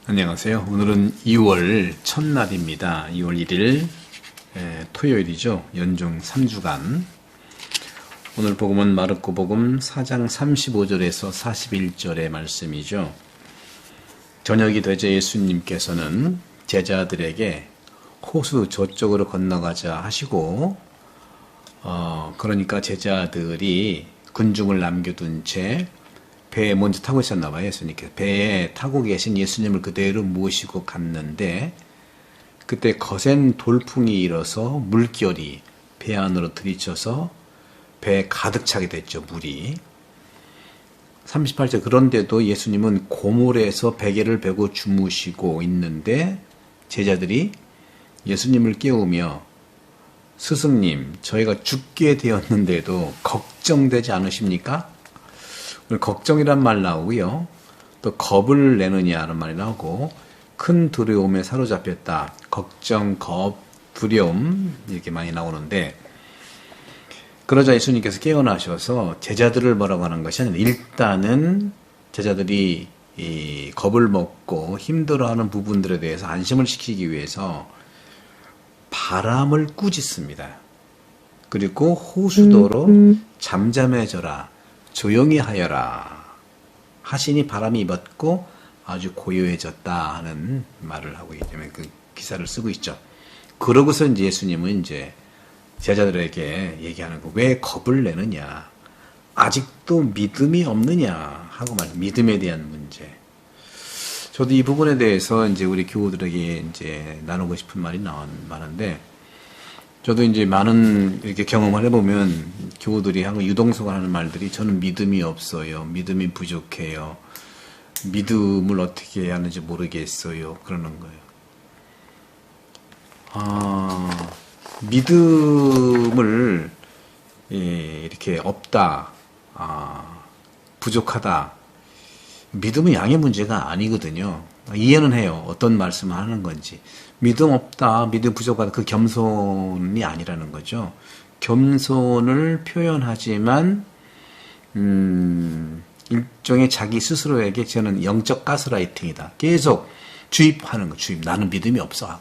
안녕하세요. 오늘은 2월 첫날입니다. 2월 1일 토요일이죠. 연중 3주간. 오늘 복음은 마르코 복음 4장 35절에서 41절의 말씀이죠. 저녁이 되자 예수님께서는 제자들에게 호수 저쪽으로 건너가자 하시고 그러니까 제자들이 군중을 남겨둔 채 배에 먼저 타고 있었나 봐요. 예수님께서 배에 타고 계신 예수님을 그대로 모시고 갔는데 그때 거센 돌풍이 일어서 물결이 배 안으로 들이쳐서 배에 가득 차게 됐죠. 물이. 38절 그런데도 예수님은 고물에서 베개를 베고 주무시고 있는데 제자들이 예수님을 깨우며 스승님 저희가 죽게 되었는데도 걱정되지 않으십니까? 오늘 걱정이란 말 나오고요. 또 겁을 내느냐는 말이 나오고 큰 두려움에 사로잡혔다. 걱정, 겁, 두려움 이렇게 많이 나오는데 그러자 예수님께서 깨어나셔서 제자들을 뭐라고 하는 것이 아니라 일단은 제자들이 이 겁을 먹고 힘들어하는 부분들에 대해서 안심을 시키기 위해서 바람을 꾸짖습니다. 그리고 호수도로 잠잠해져라. 조용히 하여라 하시니 바람이 입었고 아주 고요해졌다 하는 말을 하고 있기 때문에 그 기사를 쓰고 있죠. 그러고서 이제 예수님은 이제 제자들에게 얘기하는 거 왜 겁을 내느냐 아직도 믿음이 없느냐 하고 말 믿음에 대한 문제. 저도 이 부분에 대해서 이제 우리 교우들에게 이제 나누고 싶은 말이 많은데 저도 이제 많은 이렇게 경험을 해보면 교우들이 하고 유동성을 하는 말들이 저는 믿음이 없어요. 믿음이 부족해요. 믿음을 어떻게 해야 하는지 모르겠어요. 그러는 거예요. 믿음을 이렇게 없다, 부족하다. 믿음은 양의 문제가 아니거든요. 이해는 해요. 어떤 말씀을 하는 건지. 믿음 없다, 믿음 부족하다, 그 겸손이 아니라는 거죠. 겸손을 표현하지만, 일종의 자기 스스로에게 저는 영적 가스라이팅이다. 계속 주입하는 거, 주입. 나는 믿음이 없어.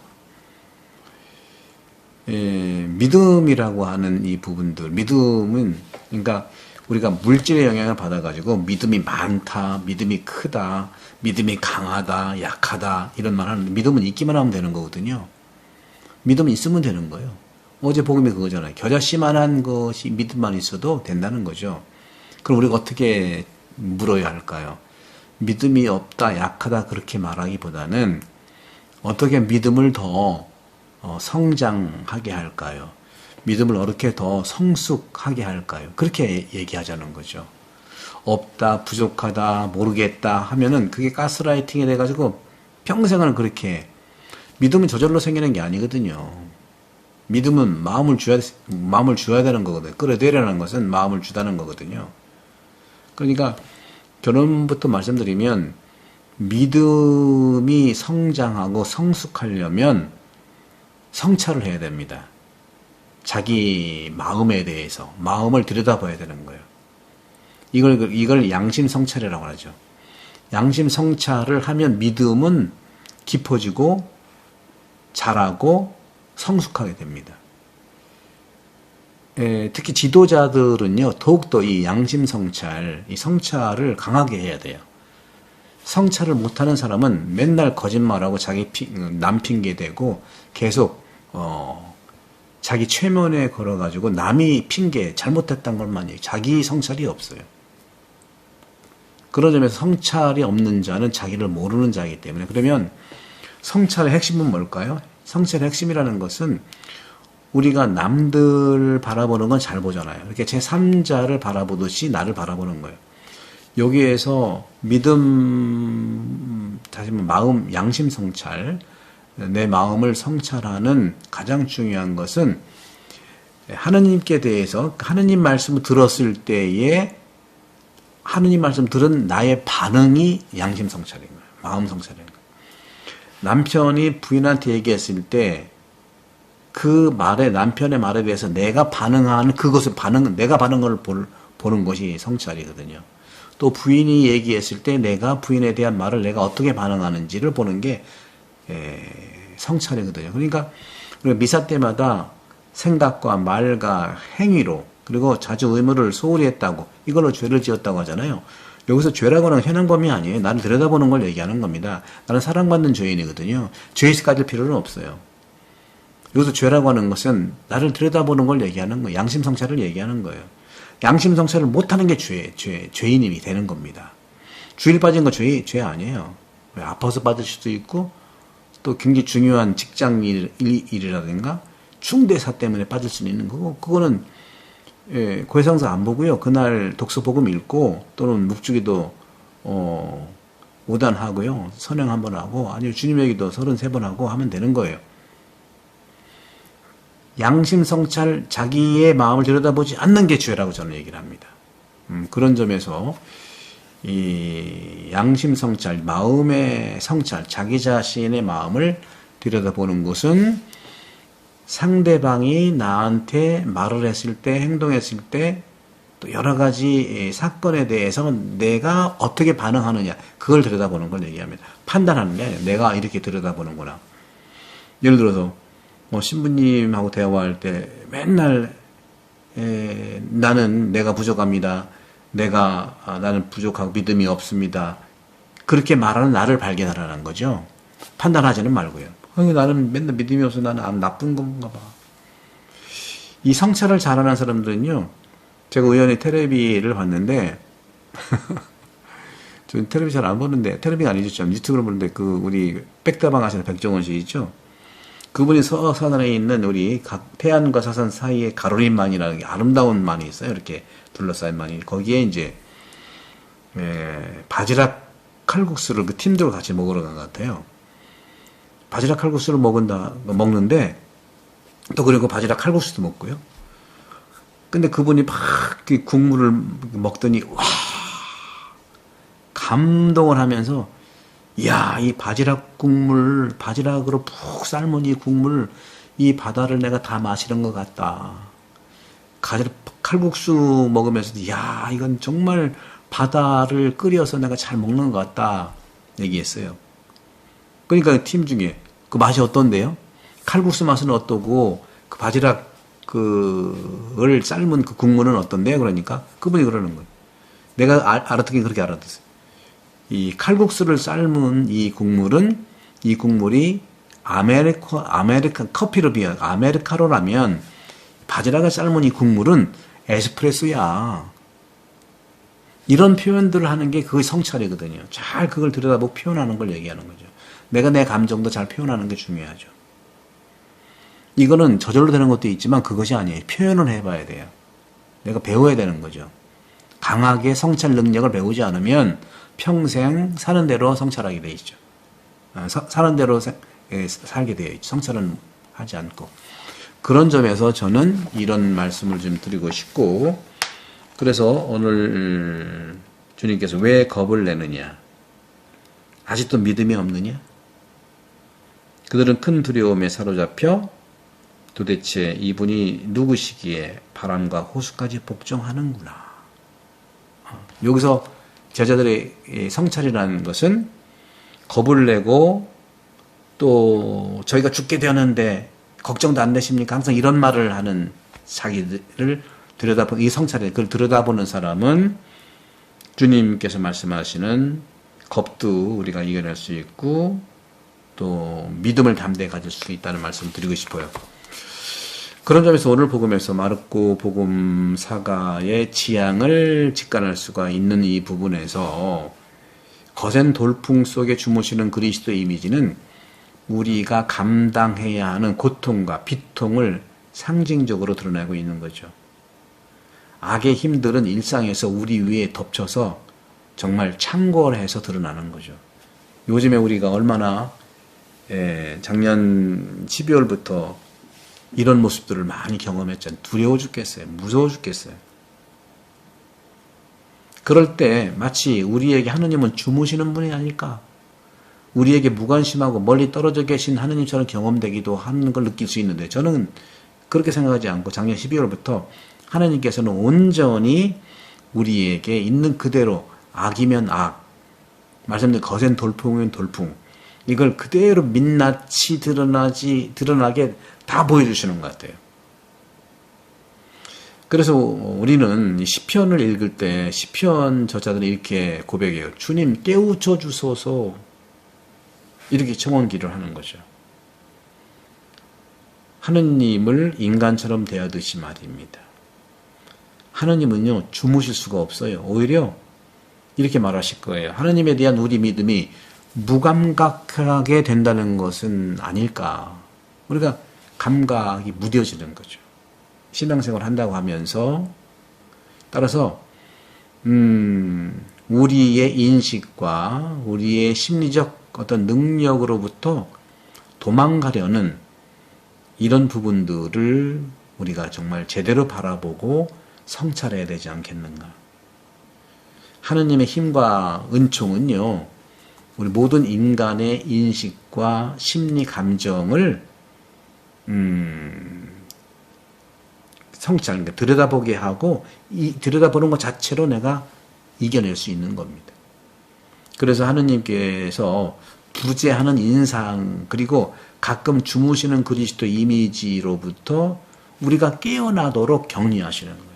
믿음이라고 하는 이 부분들, 믿음은, 그러니까 우리가 물질의 영향을 받아가지고 믿음이 많다, 믿음이 크다, 믿음이 강하다, 약하다 이런 말 하는데 믿음은 있기만 하면 되는 거거든요. 믿음은 있으면 되는 거예요. 어제 복음이 그거잖아요. 겨자씨만한 것이 믿음만 있어도 된다는 거죠. 그럼 우리가 어떻게 물어야 할까요? 믿음이 없다, 약하다 그렇게 말하기보다는 어떻게 믿음을 더 성장하게 할까요? 믿음을 어떻게 더 성숙하게 할까요? 그렇게 얘기하자는 거죠. 없다, 부족하다, 모르겠다 하면은 그게 가스라이팅이 돼가지고 평생을 그렇게 믿음은 저절로 생기는 게 아니거든요. 믿음은 마음을 주어야 되는 거거든요. 끌어들이라는 것은 마음을 주다는 거거든요. 그러니까 결론부터 말씀드리면 믿음이 성장하고 성숙하려면 성찰을 해야 됩니다. 자기 마음에 대해서 마음을 들여다봐야 되는 거예요. 이걸 양심 성찰이라고 하죠. 양심 성찰을 하면 믿음은 깊어지고 자라고 성숙하게 됩니다. 특히 지도자들은요, 더욱더 이 양심 성찰, 이 성찰을 강하게 해야 돼요. 성찰을 못하는 사람은 맨날 거짓말하고 남 핑계 대고 계속 자기 최면에 걸어가지고 남이 핑계 잘못했던 것만 얘기, 자기 성찰이 없어요. 그런 점에서 성찰이 없는 자는 자기를 모르는 자이기 때문에 그러면 성찰의 핵심은 뭘까요? 성찰의 핵심이라는 것은 우리가 남들 바라보는 건 잘 보잖아요. 이렇게 제3자를 바라보듯이 나를 바라보는 거예요. 여기에서 믿음, 다시 말하면 마음, 양심 성찰, 내 마음을 성찰하는 가장 중요한 것은 하느님께 대해서 하느님 말씀을 들었을 때에 하느님 말씀 들은 나의 반응이 양심 성찰인 거예요. 마음 성찰인 거예요. 남편이 부인한테 얘기했을 때 그 말에 남편의 말에 대해서 내가 반응하는 그것을 내가 반응을 보는 것이 성찰이거든요. 또 부인이 얘기했을 때 내가 부인에 대한 말을 내가 어떻게 반응하는지를 보는 게 성찰이거든요. 그러니까 우리가 미사 때마다 생각과 말과 행위로, 그리고 자주 의무를 소홀히 했다고, 이걸로 죄를 지었다고 하잖아요. 여기서 죄라고는 현행범이 아니에요. 나를 들여다보는 걸 얘기하는 겁니다. 나는 사랑받는 죄인이거든요. 죄의식 가질 필요는 없어요. 여기서 죄라고 하는 것은 나를 들여다보는 걸 얘기하는 거예요. 양심성찰을 얘기하는 거예요. 양심성찰을 못하는 게 죄인이 되는 겁니다. 주일 빠진 거 죄 아니에요. 아파서 빠질 수도 있고, 또 굉장히 중요한 직장 일이라든가 충대사 때문에 빠질 수는 있는 거고, 그거는 고해상사 안 보고요. 그날 독서복음 읽고, 또는 묵주기도 5단 하고요. 선행 한번 하고, 아니면 주님의 기도 33번 하고 하면 되는 거예요. 양심성찰, 자기의 마음을 들여다보지 않는 게 죄라고 저는 얘기를 합니다. 그런 점에서 이 양심성찰, 마음의 성찰, 자기 자신의 마음을 들여다보는 것은 상대방이 나한테 말을 했을 때, 행동했을 때, 또 여러 가지 사건에 대해서 내가 어떻게 반응하느냐, 그걸 들여다보는 걸 얘기합니다. 판단하는 게 아니라 내가 이렇게 들여다보는구나. 예를 들어서 신부님하고 대화할 때 맨날 나는 내가 부족합니다. 나는 부족하고 믿음이 없습니다. 그렇게 말하는 나를 발견하라는 거죠. 판단하지는 말고요. 나는 맨날 믿음이 없어. 나는 나쁜 건가 봐. 이 성찰을 잘하는 사람들은요. 제가 우연히 텔레비를 봤는데 저는 텔레비 잘 안 보는데, 텔레비가 아니죠. 유튜브를 보는데 우리 백다방 하시는 백종원 씨 있죠. 그분이 서산에 있는 우리 태안과 서산 사이에 가로림만이라는 게 아름다운 만이 있어요. 이렇게 둘러싸인 만이. 거기에 이제 바지락 칼국수를 그 팀들과 같이 먹으러 간 것 같아요. 바지락 칼국수를 먹는데 또 그리고 바지락 칼국수도 먹고요. 근데 그분이 막 국물을 먹더니 와, 감동을 하면서, 이야, 이 바지락 국물, 바지락으로 푹 삶은 이 국물, 이 바다를 내가 다 마시는 것 같다. 칼국수 먹으면서도, 이야, 이건 정말 바다를 끓여서 내가 잘 먹는 것 같다. 얘기했어요. 그러니까 팀 중에 그 맛이 어떤데요? 칼국수 맛은 어떠고, 그 바지락 그을 삶은 그 국물은 어떤데요? 그러니까 그분이 그러는 거예요. 내가 알아듣긴 그렇게 알아듣어요. 이 칼국수를 삶은 이 국물이 아메리칸 커피로 비하면 아메리카노라면, 바지락을 삶은 이 국물은 에스프레소야. 이런 표현들을 하는 게 그게 성찰이거든요. 잘 그걸 들여다보고 표현하는 걸 얘기하는 거죠. 내가 내 감정도 잘 표현하는 게 중요하죠. 이거는 저절로 되는 것도 있지만 그것이 아니에요. 표현을 해봐야 돼요. 내가 배워야 되는 거죠. 강하게 성찰 능력을 배우지 않으면 평생 사는 대로 성찰하게 돼 있죠. 사는 대로 살게 되어 있죠. 성찰은 하지 않고. 그런 점에서 저는 이런 말씀을 좀 드리고 싶고, 그래서 오늘 주님께서 왜 겁을 내느냐? 아직도 믿음이 없느냐? 그들은 큰 두려움에 사로잡혀 도대체 이분이 누구시기에 바람과 호수까지 복종하는구나. 여기서 제자들의 성찰이라는 것은 겁을 내고, 또 저희가 죽게 되었는데 걱정도 안 되십니까? 항상 이런 말을 하는 자기들을 들여다보는, 이 성찰에 그걸 들여다보는 사람은 주님께서 말씀하시는 겁도 우리가 이겨낼 수 있고, 또 믿음을 담대히 가질 수 있다는 말씀을 드리고 싶어요. 그런 점에서 오늘 복음에서 마르코 복음사가의 지향을 직관할 수가 있는 이 부분에서 거센 돌풍 속에 주무시는 그리스도의 이미지는 우리가 감당해야 하는 고통과 비통을 상징적으로 드러내고 있는 거죠. 악의 힘들은 일상에서 우리 위에 덮쳐서 정말 창궐해서 드러나는 거죠. 요즘에 우리가 얼마나 작년 12월부터 이런 모습들을 많이 경험했잖아요. 두려워 죽겠어요. 무서워 죽겠어요. 그럴 때 마치 우리에게 하느님은 주무시는 분이 아닐까? 우리에게 무관심하고 멀리 떨어져 계신 하느님처럼 경험되기도 하는 걸 느낄 수 있는데, 저는 그렇게 생각하지 않고 작년 12월부터 하느님께서는 온전히 우리에게 있는 그대로 악이면 악, 말씀드린 거센 돌풍이면 돌풍, 이걸 그대로 민낯이 드러나게 다 보여주시는 것 같아요. 그래서 우리는 시편을 읽을 때 시편 저자들이 이렇게 고백해요. 주님 깨우쳐 주소서, 이렇게 청원 기도를 하는 거죠. 하느님을 인간처럼 대하듯이 말입니다. 하느님은요 주무실 수가 없어요. 오히려 이렇게 말하실 거예요. 하느님에 대한 우리 믿음이 무감각하게 된다는 것은 아닐까. 우리가 감각이 무뎌지는 거죠. 신앙생활을 한다고 하면서. 따라서 우리의 인식과 우리의 심리적 어떤 능력으로부터 도망가려는 이런 부분들을 우리가 정말 제대로 바라보고 성찰해야 되지 않겠는가. 하느님의 힘과 은총은요, 우리 모든 인간의 인식과 심리, 감정을 성찰, 그러니까 들여다보게 하고, 이 들여다보는 것 자체로 내가 이겨낼 수 있는 겁니다. 그래서 하느님께서 부재하는 인상, 그리고 가끔 주무시는 그리스도 이미지로부터 우리가 깨어나도록 격리하시는 거예요.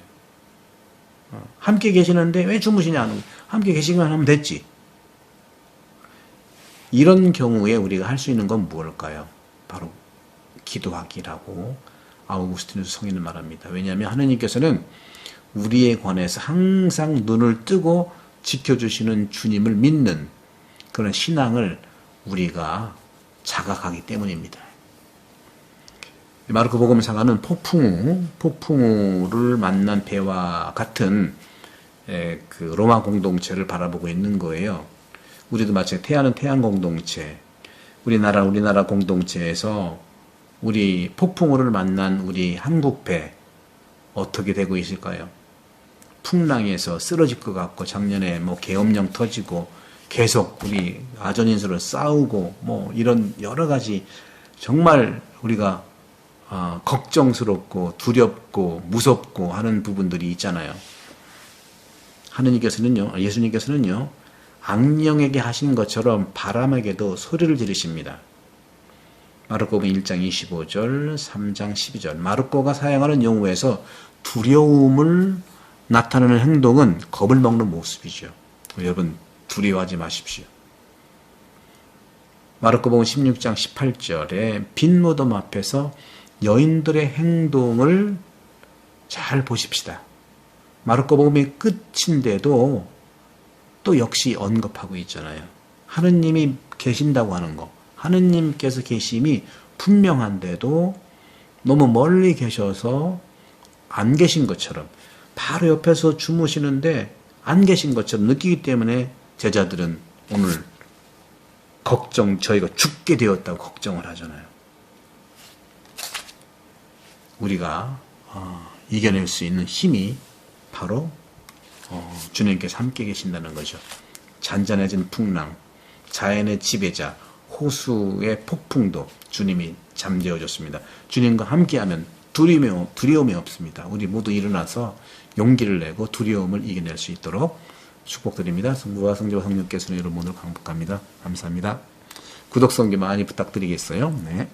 함께 계시는데 왜 주무시냐? 함께 계시기만 하면 됐지. 이런 경우에 우리가 할 수 있는 건 무엇일까요? 바로 기도하기라고 아우구스티누스 성인은 말합니다. 왜냐하면 하느님께서는 우리에 관해서 항상 눈을 뜨고 지켜주시는 주님을 믿는 그런 신앙을 우리가 자각하기 때문입니다. 마르코 복음사가는 폭풍우를 만난 배와 같은 그 로마 공동체를 바라보고 있는 거예요. 우리도 마치 태아는 태양 공동체, 우리나라 공동체에서 우리 폭풍우를 만난 우리 한국배 어떻게 되고 있을까요? 풍랑에서 쓰러질 것 같고, 작년에 계엄령 터지고 계속 우리 아전인수를 싸우고 이런 여러 가지 정말 우리가 걱정스럽고 두렵고 무섭고 하는 부분들이 있잖아요. 예수님께서는요 악령에게 하신 것처럼 바람에게도 소리를 지르십니다. 마르코복음 1장 25절, 3장 12절. 마르코가 사용하는 용어에서 두려움을 나타내는 행동은 겁을 먹는 모습이죠. 여러분 두려워하지 마십시오. 마르코복음 16장 18절에 빈 무덤 앞에서 여인들의 행동을 잘 보십시다. 마르코복음의 끝인데도 또 역시 언급하고 있잖아요. 하느님이 계신다고 하는 거, 하느님께서 계심이 분명한데도 너무 멀리 계셔서 안 계신 것처럼, 바로 옆에서 주무시는데 안 계신 것처럼 느끼기 때문에 제자들은 오늘 저희가 죽게 되었다고 걱정을 하잖아요. 우리가 이겨낼 수 있는 힘이 바로 주님께서 함께 계신다는 거죠. 잔잔해진 풍랑, 자연의 지배자, 호수의 폭풍도 주님이 잠재워줬습니다. 주님과 함께하면 두려움이 없습니다. 우리 모두 일어나서 용기를 내고 두려움을 이겨낼 수 있도록 축복드립니다. 성부와 성자와 성령께서는 여러분 오늘 강복합니다. 감사합니다. 구독, 성기 많이 부탁드리겠어요. 네.